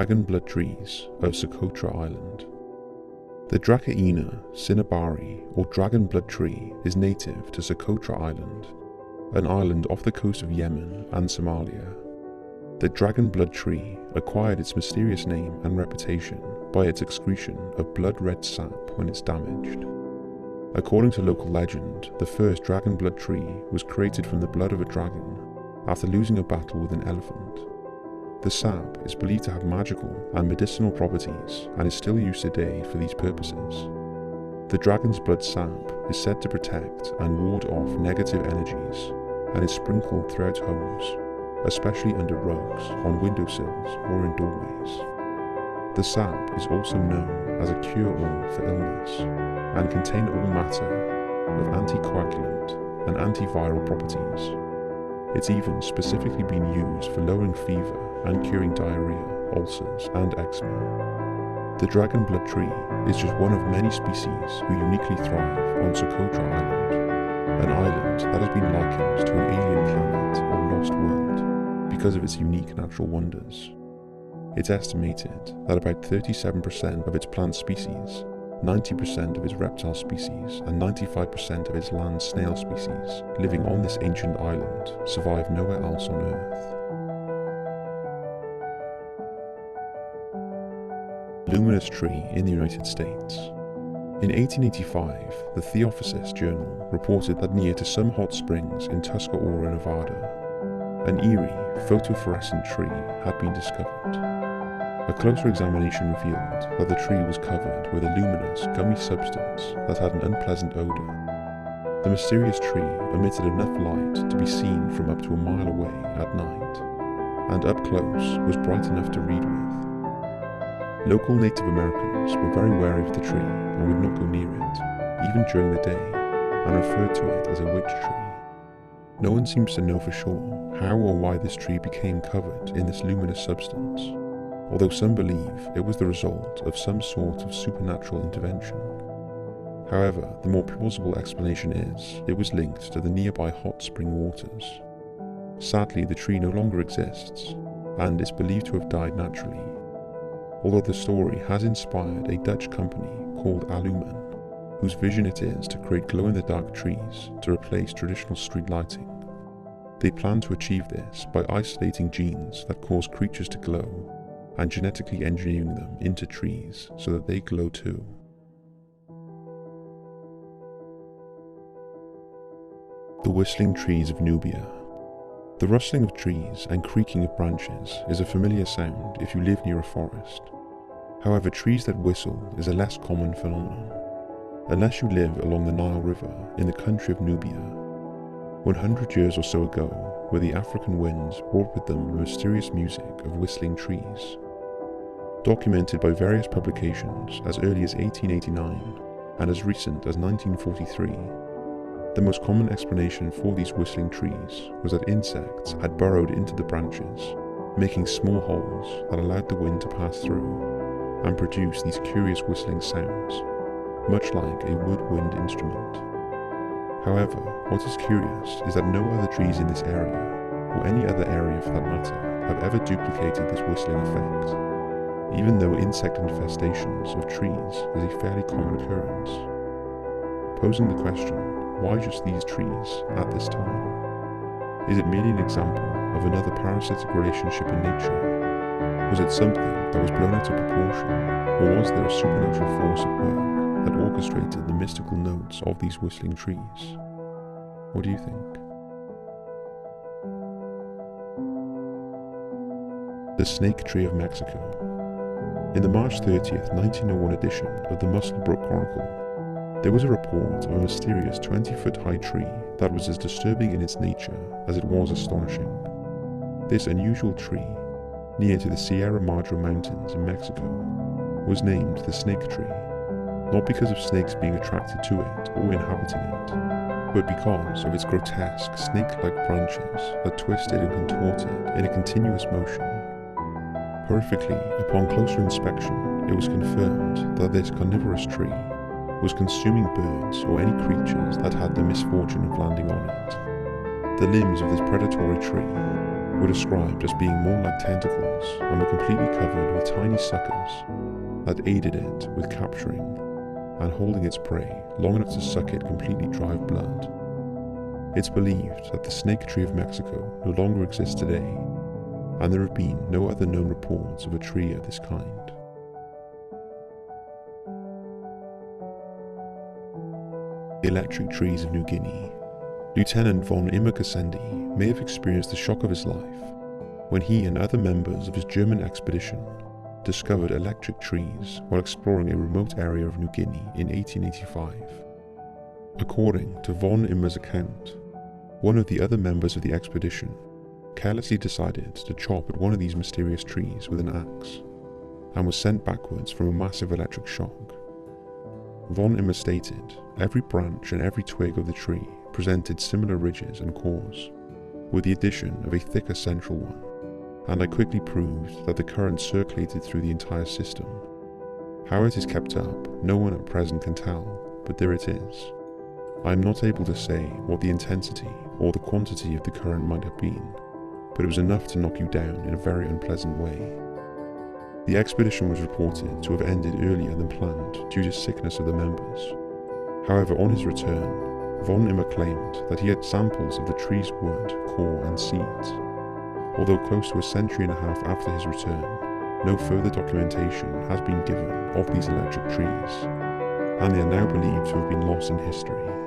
Dragon blood trees of Socotra Island. The Dracaena cinnabari, or dragon blood tree, is native to Socotra Island, an island off the coast of Yemen and Somalia. The dragon blood tree acquired its mysterious name and reputation by its excretion of blood-red sap when it's damaged. According to local legend, the first dragon blood tree was created from the blood of a dragon after losing a battle with an elephant. The sap is believed to have magical and medicinal properties and is still used today for these purposes. The dragon's blood sap is said to protect and ward off negative energies and is sprinkled throughout homes, especially under rugs, on windowsills or in doorways. The sap is also known as a cure-all for illness and contain all matter of anticoagulant and antiviral properties. It's even specifically been used for lowering fever and curing diarrhea, ulcers and eczema. The dragon blood tree is just one of many species who uniquely thrive on Socotra Island, an island that has been likened to an alien planet or lost world because of its unique natural wonders. It's estimated that about 37% of its plant species, 90% of its reptile species, and 95% of its land snail species living on this ancient island survive nowhere else on Earth. Luminous tree in the United States. In 1885, the Theophysis Journal reported that near to some hot springs in Tuscarora, Nevada, an eerie, photophorescent tree had been discovered. A closer examination revealed that the tree was covered with a luminous, gummy substance that had an unpleasant odor. The mysterious tree emitted enough light to be seen from up to a mile away at night, and up close was bright enough to read with. Local Native Americans were very wary of the tree and would not go near it, even during the day, and referred to it as a witch tree. No one seems to know for sure how or why this tree became covered in this luminous substance, although some believe it was the result of some sort of supernatural intervention. However, the more plausible explanation is it was linked to the nearby hot spring waters. Sadly, the tree no longer exists, and is believed to have died naturally, although the story has inspired a Dutch company called Alumen, whose vision it is to create glow-in-the-dark trees to replace traditional street lighting. They plan to achieve this by isolating genes that cause creatures to glow and genetically engineering them into trees so that they glow too. The whistling trees of Nubia. The rustling of trees and creaking of branches is a familiar sound if you live near a forest. However, trees that whistle is a less common phenomenon, unless you live along the Nile River in the country of Nubia. 100 years or so ago, where the African winds brought with them the mysterious music of whistling trees. Documented by various publications as early as 1889 and as recent as 1943, the most common explanation for these whistling trees was that insects had burrowed into the branches, making small holes that allowed the wind to pass through and produce these curious whistling sounds, much like a woodwind instrument. However, what is curious is that no other trees in this area, or any other area for that matter, have ever duplicated this whistling effect, even though insect infestations of trees is a fairly common occurrence. Posing the question, why just these trees at this time? Is it merely an example of another parasitic relationship in nature? Was it something that was blown out of proportion, or was there a supernatural force at work that orchestrated the mystical notes of these whistling trees? What do you think? The Snake Tree of Mexico. In the March 30th, 1901 edition of the Musselburgh Chronicle, there was a report of a mysterious 20-foot high tree that was as disturbing in its nature as it was astonishing. This unusual tree, near to the Sierra Madre Mountains in Mexico, was named the Snake Tree, not because of snakes being attracted to it or inhabiting it, but because of its grotesque snake-like branches that twisted and contorted in a continuous motion. Horrifically, upon closer inspection, it was confirmed that this carnivorous tree was consuming birds or any creatures that had the misfortune of landing on it. The limbs of this predatory tree were described as being more like tentacles and were completely covered with tiny suckers that aided it with capturing and holding its prey long enough to suck it completely dry of blood. It's believed that the snake tree of Mexico no longer exists today, and there have been no other known reports of a tree of this kind. The electric trees of New Guinea. Lieutenant von Immergessendi may have experienced the shock of his life when he and other members of his German expedition discovered electric trees while exploring a remote area of New Guinea in 1885. According to von Immer's account, one of the other members of the expedition carelessly decided to chop at one of these mysterious trees with an axe, and was sent backwards from a massive electric shock. Von Immer stated, every branch and every twig of the tree presented similar ridges and cores, with the addition of a thicker central one, and I quickly proved that the current circulated through the entire system. How it is kept up, no one at present can tell, but there it is. I am not able to say what the intensity or the quantity of the current might have been, but it was enough to knock you down in a very unpleasant way. The expedition was reported to have ended earlier than planned due to sickness of the members. However, on his return, von Immer claimed that he had samples of the tree's wood, core and seeds. Although close to a century and a half after his return, no further documentation has been given of these electric trees, and they are now believed to have been lost in history.